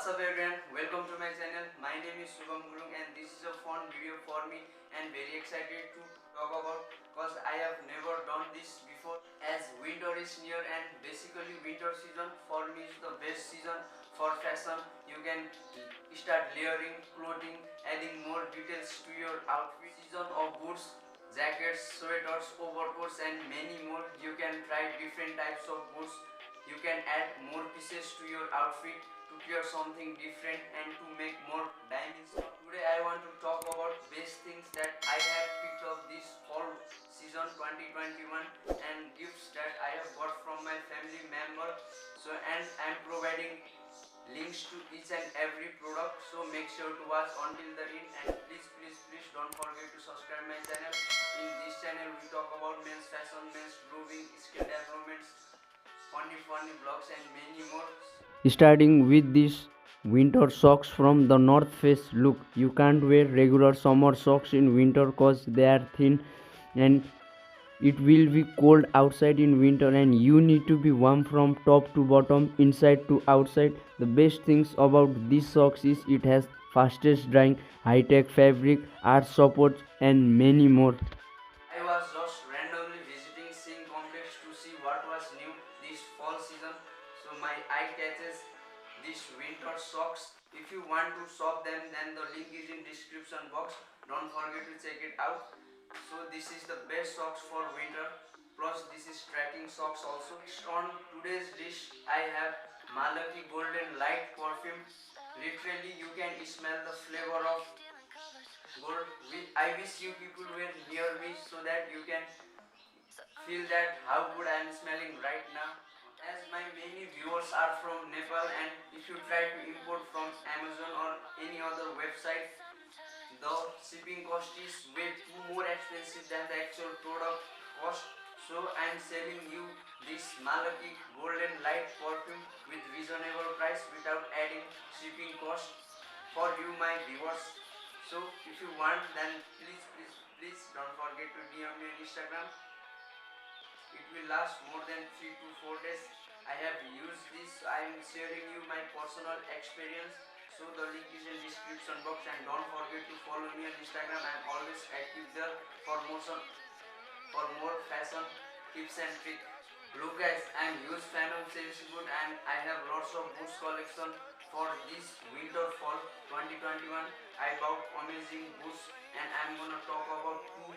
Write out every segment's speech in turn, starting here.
What's up everyone, welcome to my channel. My name is Shubham Gurung and this is a fun video for me and very excited to talk about because I have never done this before. As winter is near and basically winter season for me is the best season for fashion. You can start layering clothing, adding more details to your outfit. Season of boots, jackets, sweaters, overcoats and many more. You can try different types of boots. You can add more pieces to your outfit to create something different and to make more dimension. Today I want to talk about best things that I have picked up this fall season 2021 and gifts that I have got from my family member. So and I am providing links to each and every product, so make sure to watch until the end and please don't forget to subscribe my channel. In this channel we talk about men's fashion, men's grooming, skill developments, funny vlogs and many more. Starting with these winter socks from the North Face. Look, you can't wear regular summer socks in winter cause they are thin and it will be cold outside in winter and you need to be warm from top to bottom, inside to outside. The best things about these socks is it has fastest drying, high-tech fabric, earth support and many more. I was just randomly visiting Sing Complex to see what was new this fall season. So my eye catches these winter socks. If you want to shop them, then the link is in description box. Don't forget to check it out. So this is the best socks for winter. Plus this is tracking socks also. On today's list I have Malaki Golden Light perfume. Literally you can smell the flavor of gold. I wish you people were near me so that you can feel that how good I am smelling right now. As my many viewers are from Nepal and if you try to import from Amazon or any other website, the shipping cost is way too more expensive than the actual product cost. So I am selling you this Malaki Golden Light perfume with reasonable price without adding shipping cost for you my viewers. So if you want, then please don't forget to DM me on Instagram. It will last more than 3 to 4 days. I have used this. I am sharing you my personal experience. So the link is in description box and don't forget to follow me on Instagram. I am always active there for more fashion tips and tricks. Look guys, I am huge fan of Chelsea boot and I have lots of boots collection for this winter fall 2021. I bought amazing boots and I am gonna talk about two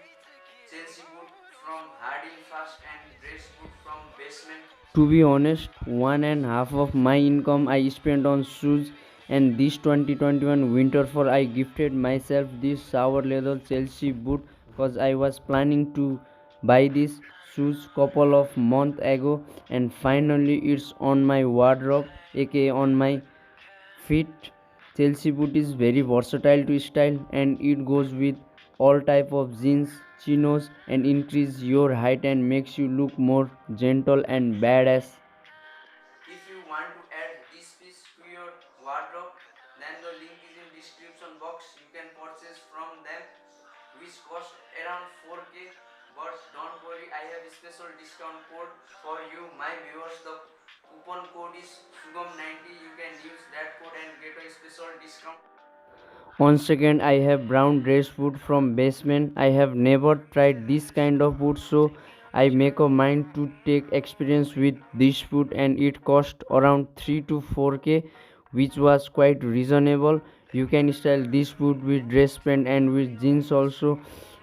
Chelsea boot from Harding Fast and dress boot from Basement. To be honest, one and half of my income I spent on shoes, and this 2021 winter fall I gifted myself this sour leather Chelsea boot because I was planning to buy these shoes couple of months ago and finally it's on my wardrobe aka on my feet. Chelsea boot is very versatile to style and it goes with all type of jeans, chinos and increase your height and makes you look more gentle and badass. If you want to add this piece to your wardrobe, then the link is in description box. You can purchase from them which cost around 4k. But don't worry, I have a special discount code for you my viewers. The coupon code is Sugam90. You can use that code and get a special discount. On second, I have brown dress boot from Basement. I have never tried this kind of boot, so I make a mind to take experience with this boot, and it cost around 3 to 4k, which was quite reasonable. You can style this boot with dress pant and with jeans also.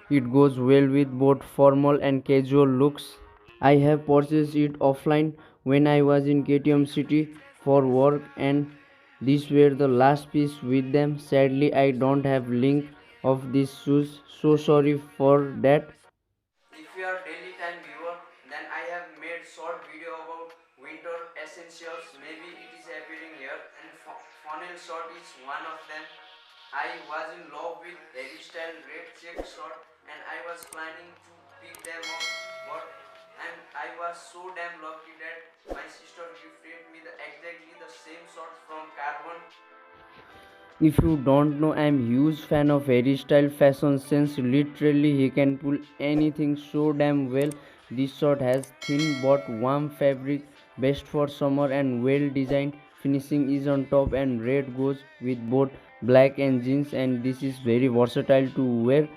It goes well with both formal and casual looks. I have purchased it offline when I was in KTM City for work and these were the last piece with them. Sadly I don't have link of these shoes. So sorry for that. If you are daily time viewer, then I have made short video about winter essentials. Maybe it is appearing here and funnel short is one of them. I was in love with hairstyle red check short and I was planning to pick them up, but and I was so damn lucky that my sister gifted me exactly the same short from Carbon. If you don't know, I'm huge fan of Harry Style fashion sense. Literally, he can pull anything so damn well. This short has thin but warm fabric, best for summer and well designed. finishing is on top, and red goes with both black and jeans, and this is very versatile to wear.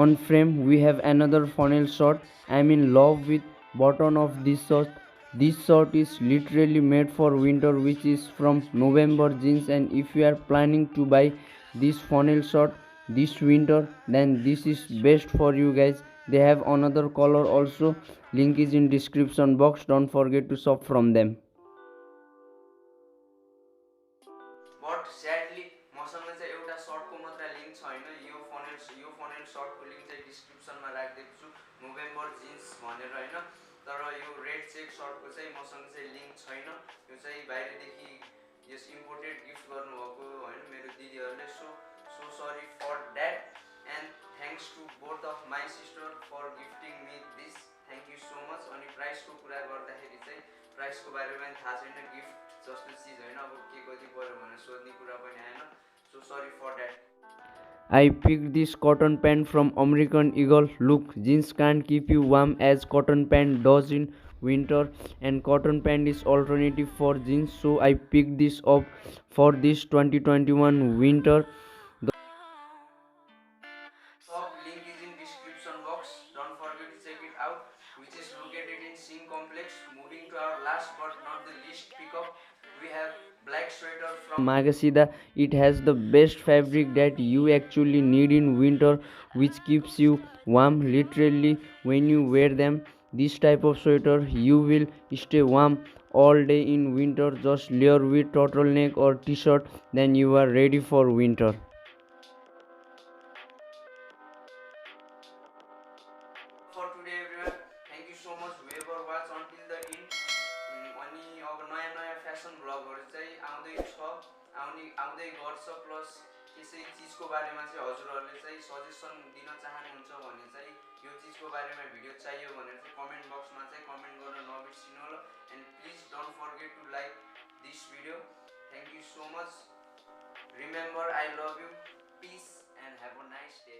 On frame we have another funnel short. I'm in love with button of this short. This short is literally made for winter, which is from November jeans, and if you are planning to buy this funnel short this winter, then this is best for you guys. They have another color also, link is in description box, don't forget to shop from them. But sadly मसँग चाहिँ एउटा सर्टको मात्र link छैन। यो funnel सर्टको link चाहिँ डिस्क्रिप्सनमा राखिदिएको छु, नोभेम्बर जिन्स भनेर होइन। तर यो रेड चेक सर्टको चाहिँ मसँग चाहिँ लिङ्क छैन। यो चाहिँ बाहिरदेखि यस इम्पोर्टेड गिफ्ट गर्नुभएको होइन मेरो दिदीहरूले। So sorry for that and thanks to both of my sister for gifting me this, thank you so much. अनि प्राइसको कुरा गर्दाखेरि चाहिँ प्राइसको बारेमा थाहा छैन, गिफ्ट जस्तो चिज होइन, अब के कति पर्यो भनेर सोध्ने कुरा पनि आएन। सो sorry for that. I picked this cotton pant from American Eagle. Look, jeans can't keep you warm as cotton pant does in winter, and cotton pant is alternative for jeans, so I picked this up for this 2021 winter. Shop link is in description box. Don't forget to check it out, which is located in Singh Complex. Moving to our last but not the least pickup, we have black sweater from Magasida. It has the best fabric that you actually need in winter, which keeps you warm literally when you wear them. This type of sweater you will stay warm all day in winter. Just layer with turtleneck or t-shirt, then you are ready for winter. for today everyone. Thank you so much whoever watch until the end. अनि अब नयाँ नयाँ fashion ब्लगहरू चाहिँ आउँदै गर्छ। Plus त्यसै चिजको बारेमा चाहिँ हजुरहरूले चाहिँ सजेसन दिन चाहनुहुन्छ भने चाहिँ यो चिजको बारेमा भिडियो चाहियो भनेर चाहिँ कमेन्ट बक्समा चाहिँ कमेन्ट गर्न नबिर्सिनु होला। And please don't forget to like this video. Thank you so much. Remember I love you. Peace and have a nice day.